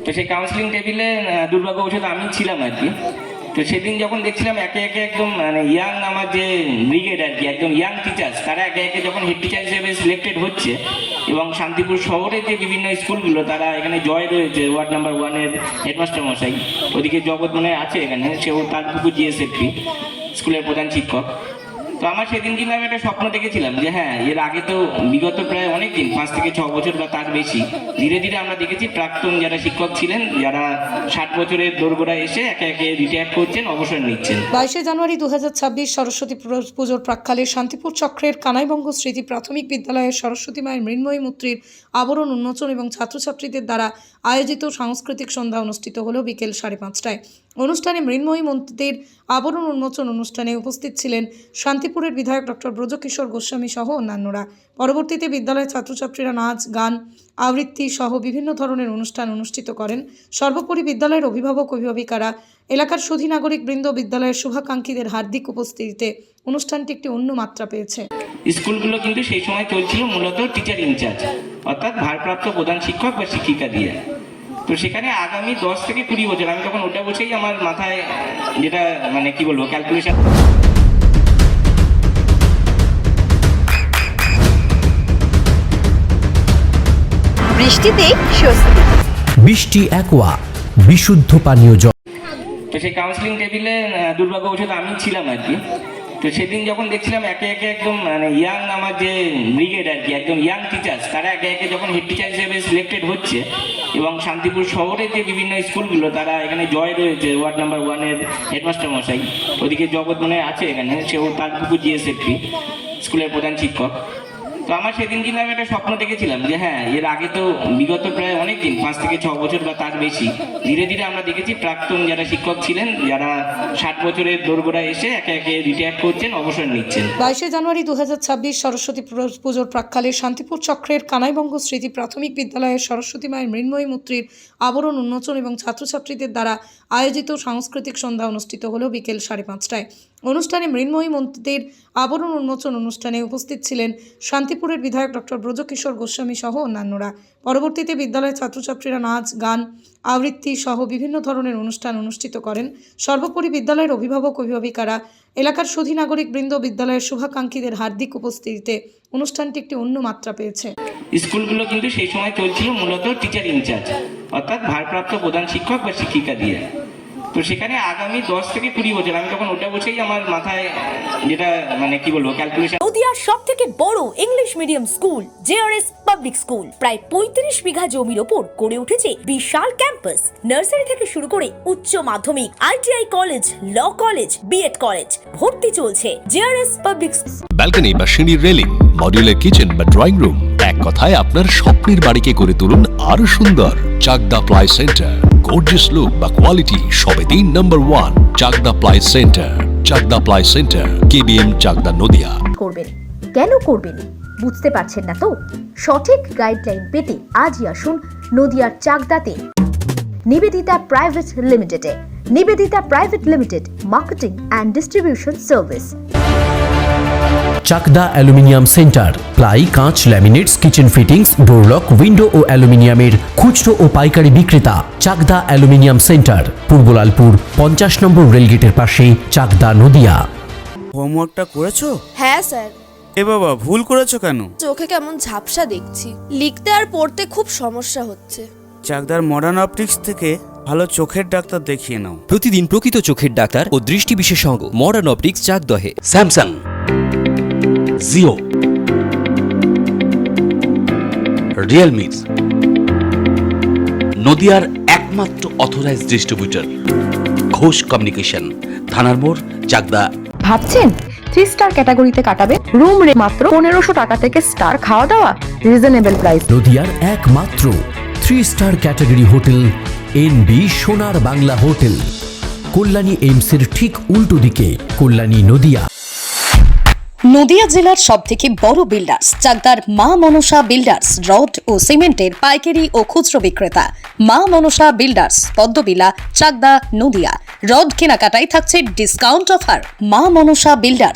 তো সেই কাউন্সিলিং টেবিলে দুর্ভাগ্যবশত আমি ছিলাম আর কি। তো সেদিন যখন দেখছিলাম একে একে একদম মানে ইয়াং আমার যে ব্রিগেড আর কি, একদম ইয়াং টিচার্স, তারা একে একে যখন হেড টিচার হিসেবে সিলেক্টেড হচ্ছে এবং শান্তিপুর শহরের যে বিভিন্ন স্কুলগুলো তারা এখানে জয় রয়েছে, ওয়ার্ড নাম্বার 1-এর হেডমাস্টার মশাই, ওদিকে জগৎ মনে আছে এখানে, সেও তার পুকুর জিএসএফপি স্কুলের প্রধান শিক্ষক। তো আমার সেদিন কিন্তু আমি একটা স্বপ্ন দেখেছিলাম যে হ্যাঁ, এর আগে তো বিগত প্রায় অনেক দিন, 5 থেকে 6 বছর বা তার বেশি, ধীরে ধীরে আমরা দেখেছি প্রাক্তন যারা শিক্ষক ছিলেন, যারা 60 বছরের দোরগোড়ায় এসে একে একে রিটায়ার করছেন, অবসর নিচ্ছেন। 22শে জানুয়ারি 2026 সরস্বতী পুজোর প্রাক্কালে শান্তিপুর চক্রের কানাইবঙ্গ স্মৃতি প্রাথমিক বিদ্যালয়ের সরস্বতী মায়ের মৃন্ময়ী মূর্তির আবরণ উন্মোচন এবং ছাত্রছাত্রীদের দ্বারা আয়োজিত সাংস্কৃতিক সন্ধ্যা অনুষ্ঠিত হল বিকেল 5:30টায়। অনুষ্ঠানে মৃন্ময়ী মূর্তির আবরণ উন্মোচন অনুষ্ঠানে উপস্থিত ছিলেন শান্তিপুরের বিধায়ক ডক্টর ব্রজকিশোর গোস্বামী সহ অন্যান্যরা। পরবর্তীতে বিদ্যালয়ের ছাত্রছাত্রীরা নাচ, গান, আবৃত্তি সহ বিভিন্ন ধরনের অনুষ্ঠান অনুষ্ঠিত করেন। সর্বোপরি বিদ্যালয়ের অভিভাবক অভিভাবিকারা, এলাকার সুধী নাগরিক বৃন্দ, বিদ্যালয়ের শুভাকাঙ্ক্ষীদের হার্দিক উপস্থিতিতে অনুষ্ঠানটি একটি অন্য মাত্রা পেয়েছে। স্কুলগুলো কিন্তু সেই সময় চলছিল মূলত টিচার ইনচার্জ, অর্থাৎ ভারপ্রাপ্ত প্রধান শিক্ষক বা শিক্ষিকা দিয়ে। তো সেখানে আগামী 10 থেকে 20 বছর, আমি তখন ওটা বসেই আমার মাথায় যেটা মানে কি বলবো ক্যালকুলেশন। বৃষ্টিতে স্বস্তি। বৃষ্টি অ্যাকোয়া বিশুদ্ধ পানীয় জল। তো সেই কাউন্সিলিং টেবিলে দুর্ভাগ্যবশত আমি ছিলাম আর কি। তো সেদিন যখন দেখছিলাম একে একে একদম মানে ইয়াং আমার যে ব্রিগেড আর কি, একদম ইয়াং টিচার্স, তারা একে একে যখন হেড টিচার হিসেবে সিলেক্টেড হচ্ছে এবং শান্তিপুর শহরের যে বিভিন্ন স্কুলগুলো তারা এখানে জয় রয়েছে, ওয়ার্ড নাম্বার 1-এর হেডমাস্টার মশাই, ওদিকে জগৎ মনে আছে এখানে, সেও তার পুকুর জিএসএফপি স্কুলের প্রধান শিক্ষক। তো আমার সেদিন কিন্তু আমি একটা স্বপ্ন দেখেছিলাম যে হ্যাঁ, এর আগে তো বিগত প্রায় অনেক দিন, 5 থেকে 6 বছর বা তার বেশি, ধীরে ধীরে আমরা দেখেছি প্রাক্তন যারা শিক্ষক ছিলেন, যারা 60 বছরের দোরগোড়ায় এসে একে একে রিটায়ার করছেন, অবসর নিচ্ছেন। 22শে জানুয়ারি 2026 সরস্বতী পুজোর প্রাক্কালে শান্তিপুর চক্রের কানাইবঙ্গ স্মৃতি প্রাথমিক বিদ্যালয়ের সরস্বতী মায়ের মৃন্ময়ী মূর্তির আবরণ উন্মোচন এবং ছাত্রছাত্রীদের দ্বারা আয়োজিত সাংস্কৃতিক সন্ধ্যা অনুষ্ঠিত হল বিকেল 5:30টায়। অনুষ্ঠানে মৃন্ময়ী মূর্তির আবরণ উন্মোচন অনুষ্ঠানে উপস্থিত ছিলেন শান্তিপুরের বিধায়ক ডক্টর ব্রজকিশোর গোস্বামী সহ অন্যান্যরা। পরবর্তীতে বিদ্যালয়ের ছাত্রছাত্রীরা নাচ, গান, আবৃত্তি সহ বিভিন্ন ধরনের অনুষ্ঠান অনুষ্ঠিত করেন। সর্বোপরি বিদ্যালয়ের অভিভাবক অভিভাবিকারা, এলাকার সুধী নাগরিক বৃন্দ, বিদ্যালয়ের শুভাকাঙ্ক্ষীদের হার্দিক উপস্থিতিতে অনুষ্ঠানটি একটি অন্য মাত্রা পেয়েছে। স্কুলগুলো কিন্তু সেই সময় চলছিল মূলত টিচার ইনচার্জ, অর্থাৎ ভারপ্রাপ্ত প্রধান শিক্ষক বা শিক্ষিকা দিয়ে। তো সেখানে আগামী 10 থেকে 20 বছর, আমি তখন ওটা বসেই আমার মাথায় যেটা মানে কি বলবো ক্যালকুলেশন। নদিয়ার সবথেকে বড় English medium school JRS public school প্রায় 35 বিঘা জমির ওপর গড়ে উঠেছে বিশাল ক্যাম্পাস। নার্সারি থেকে শুরু করে উচ্চ মাধ্যমিক, ITI college, law college, BEd college, ভর্তি চলছে। জেআরএস পাবলিক ব্যালকনি বা সিঁড়ির রেলিং, মডিউলার কিচেন বা ড্রয়িং রুম, এক কথায় আপনার স্বপ্নের বাড়িকে করে তুলুন আরো সুন্দর। Chakdah ply centre, gorgeous look বা কোয়ালিটি সবে 3 number 1 Chakdah ply centre. Chakdah ply centre, KBM, Chakdah, Nadia. করবেন কেন করবেন বুঝতে পারছেন না তো? সঠিক গাইডলাইন পেতে আজই আসুন নদিয়ার চাকদাতে নিবেদিতা প্রাইভেট লিমিটেডে। Nivedita private limited, marketing and distribution service. Chakdah aluminium centre, ply, কাঁচ, laminates, kitchen fittings, door lock, window ও অ্যালুমিনিয়ামের খুচরো ও পাইকারি বিক্রেতা। Chakdah aluminium centre, Purbalalpur 50 number রেলগেটের পাশে, চাকদা, নদিয়া। হোমওয়ার্কটা করেছো? হ্যাঁ স্যার। এ বাবা, ভুল করেছো কেন? চোখে কেমন ঝাপসা দেখছি, লিখতে আর পড়তে খুব সমস্যা হচ্ছে। চাকদার মডার্ন অপটিক্স থেকে ভালো চোখের ডাক্তার দেখিয়ে নাও। প্রতিদিন প্রকৃত চোখের ডাক্তার ও দৃষ্টি বিশেষজ্ঞ মডার্ন অপটিক্স, চাকদহে। স্যামসাং, জিও, রিয়েলমি, নদিয়ার একমাত্র অথরাইজড ডিস্ট্রিবিউটর ঘোষ কমিউনিকেশন, থানার মোড়, চাকদা। ভাবছেন 3 স্টার ক্যাটাগরিতে কাটাবে? রুম রে মাত্র 1500 টাকা থেকে স্টার, খাওয়া দাওয়া রিজনেবল প্রাইস। নদিয়ার একমাত্র 3 স্টার ক্যাটাগরি হোটেল এনবি সোনার বাংলা হোটেল, কল্যাণী এইমসের ঠিক উল্টো দিকে, কল্যাণী, নদিয়া। নদিয়া জেলার সবথেকে বড় বিল্ডার্স চাকদার মা মনসা বিল্ডার্স, রড ও সিমেন্টের পাইকারি ও খুচরো বিক্রেতা। মা মনসা বিল্ডার্স, পদ্মবিলা, চাকদা, নদিয়া। রড কেনাকাটায় থাকছে ডিসকাউন্ট অফার। মা মনসা বিল্ডার্স।